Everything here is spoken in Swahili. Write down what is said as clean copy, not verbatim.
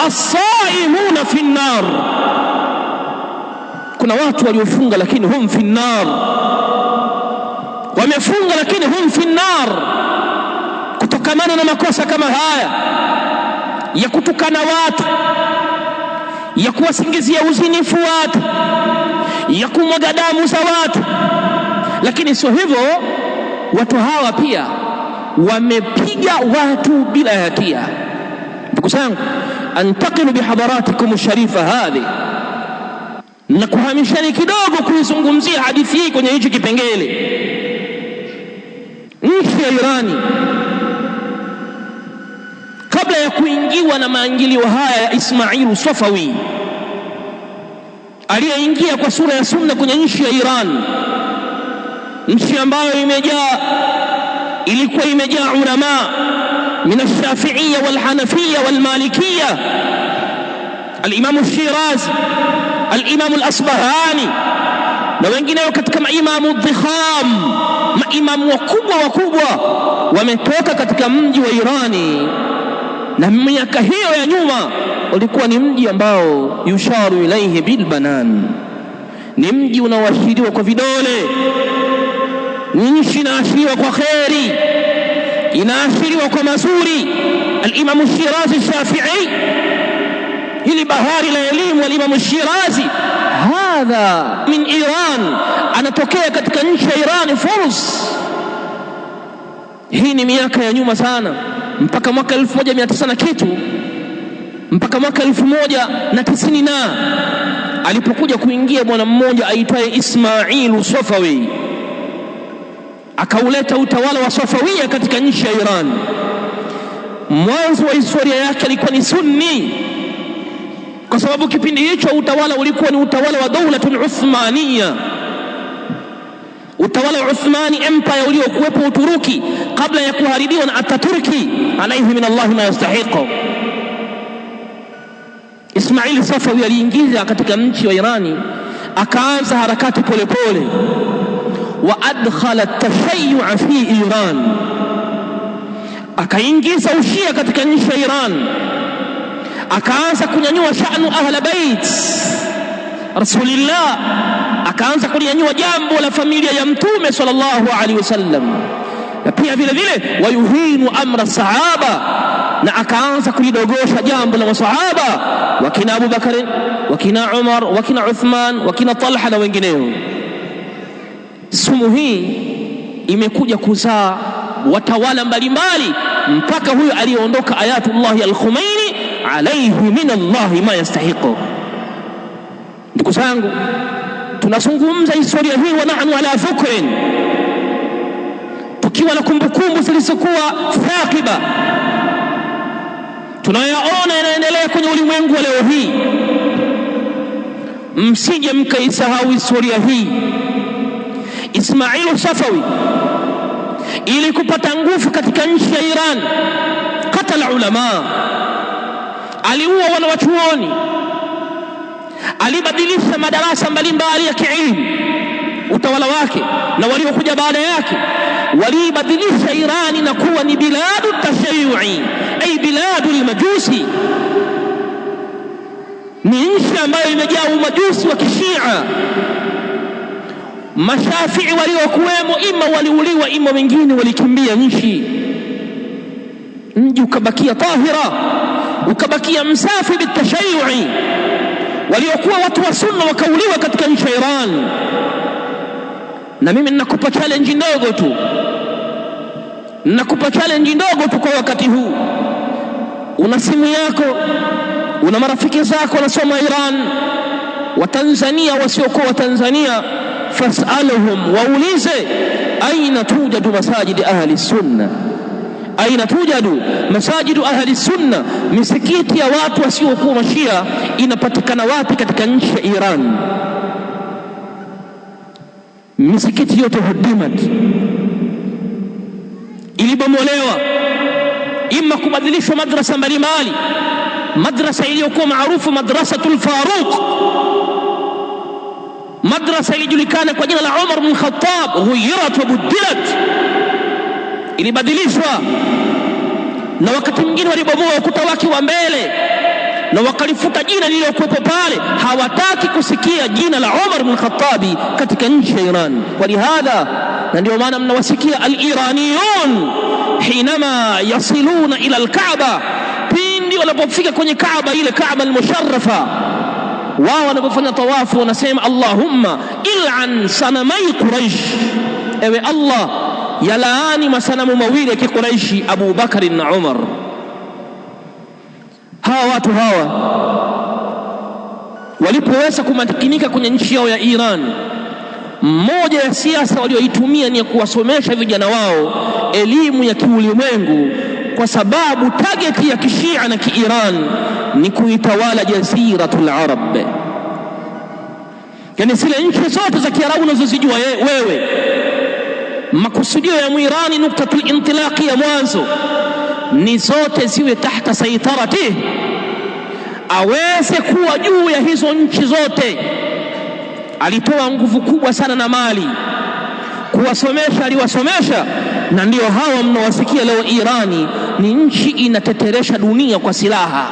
as-saimuna fi an-nar, kuna watu waliofunga lakini hum fi an-nar, wamefunga lakini hum fi an-nar, kutokamana na makosa kama haya ya kutukana watu, ya kuwasingizia uzinifu watu, ya kumwaga damu za watu. Lakini sio hivyo, watu hawa pia wamepiga watu bila hatia. Ndugu zangu, antaqilu bihadaratikum sharifa hadhi, na kuhamishani kidogo kuizungumzia hadithi hii kwenye hichi kipengele. Nchi ya Irani kabla ya kuingiwa na maingilio haya ya Ismail Safawi, aliyeingia kwa sura ya sunna kwenye nchi ya Iran, nchi ambayo ilikuwa imejaa ulama min ash-Shafi'iyya wal-Hanafiyya wal-Malikiyya, al-Imam ash-Shirazi, al-Imam al-Asbahani na wengineo katika maimamu dhikham, maimamu wakubwa wametoka katika mji wa Irani. Na miaka hiyo ya nyuma ulikuwa ni mji ambao yusharu ilaihi bilbanan, ni mji unaoashiriwa kwa vidole, ni nchi inaashiriwa kwa kheri, inaashiriwa kwa mazuri. Al-Imam Shirazi Shafi'i, hili bahari la elimu, al-Imam Shirazi hadha min Iran, anatokea katika nchi ya Iran, Furs. Hii ni miaka ya nyuma sana, mpaka mwaka 1900 na kitu, mpaka mwaka 1090 na alipokuja kuingia bwana mmoja aitwaye Ismail Safawi, akauleta utawala wa Safawia katika nchi ya Iran. Mwanzo wa historia yake alikuwa ni Sunni, kwa sababu kipindi hicho utawala ulikuwa ni utawala wa Dawlatul Uthmaniyya, utawala wa Uthmani Empire uliokuwepo Uturuki kabla ya kuharibiwa na Ataturki alayhi min Allah ma yastahiqu. Ismail Safawi aliingiza katika nchi wa Irani, akaanza harakati polepole, wa adkhala at-tashayyu'a fi Iran, akaingiza ushia katika nchi ya Iran, akaanza kunyanyua sha'nu ahla bait Rasulillah, akaanza kunyanyua jambo la familia ya Mtume sallallahu alaihi wasallam, na pia vile vile wayuhinu amra sahaba, na akaanza kulidogosha jambo la masahaba, wakina Abu Bakar, wakina Umar, wakina Uthman, wakina Talha na wengineo. Sumu hii imekuja kuzaa watawala mbalimbali mpaka huyo aliyeondoka Ayatullah al-Khumaini alayhi min Allah ma yastahiqu. Ndugu zangu, tunazungumza historia hii wa nahnu ala dhukrin, tukiwa na kumbukumbu zilizokuwa thaqiba, tunayaona yanaendelea kwenye ulimwengu wa leo hii. Msije mkaisahau historia hii. Ismail Safawi ili kupata nguvu katika nchi ya Iran, katala ulama, aliua wanawachuoni, alibadilisha madarasa mbalimbali ya kielimu. Utawala wake na waliokuja baada yake walibadilisha Irani na kuwa ni biladu tashayyu'i, ay biladu al-majusi, ni nchi ambayo imejaa umajusi wa kishia. Mashafii waliokuwemo ima waliuliwa, ima wengine walikimbia nchi. Mji ukabakia tahira, ukabakia msafi bitashayyu'i. Waliokuwa watu wa sunna wakauliwa katika nchi ya Iran. Na mimi ninakupa challenge ndogo tu, ninakupa challenge ndogo tu kwa wakati huu. Una simu yako, una marafiki zako wanasoma Iran, wa Tanzania wasiokuwa wa Tanzania, fas'aluhum, waulize aina tujadu masajidi ahli sunna, aina tujadu masajidu ahli sunna, misikiti ya watu wasiokuwa mashia inapatikana wapi katika nchi ya Iran? Misikiti yote hudimat, ilibomolewa, ima kubadilishwa madrasa mbalimbali. Madrasa iliyokuwa maarufu Madrasatul Faruq, madrasa ilijulikana kwa jina la Umar bin Khattab, ghuyirat wa budilat, ilibadilishwa. Na wakati mwingine walibomoa ukuta wake wa mbele na wakalifuta jina lililokuwepo pale. Hawataki kusikia jina la Umar ibn Khattabi katika nchi ya Iran. Walihadha, na ndio maana mnawasikia al-Iraniyun hinama yasiluna ila al-Kaaba, pindi wanapofika kwenye Kaaba, ile Kaaba al-musharrafa, wao wanapofanya tawafu wanasema Allahumma il'an sanamai Quraish, ewe Allah yalaani masanamu mawili ya Quraishi, Abu Bakar na Umar. Hawa watu hawa walipoweza kumakinika kwenye nchi yao ya Iran, mmoja ya siasa walioitumia ni kuwasomesha vijana wao elimu ya kiulimwengu, kwa sababu target ya kishia na kiiran ni kuitawala jaziratul Arab. Yani zile nchi zote za Kiarabu unazozijua wewe, makusudio ya Muirani, nuktatul intilaqi ya mwanzo ni zote ziwe tahta saitarati, aweze kuwa juu ya hizo nchi zote. Alitoa nguvu kubwa sana na mali kuwasomesha, aliwasomesha, na ndio hawa mnawasikia leo Irani ni nchi inateteresha dunia kwa silaha.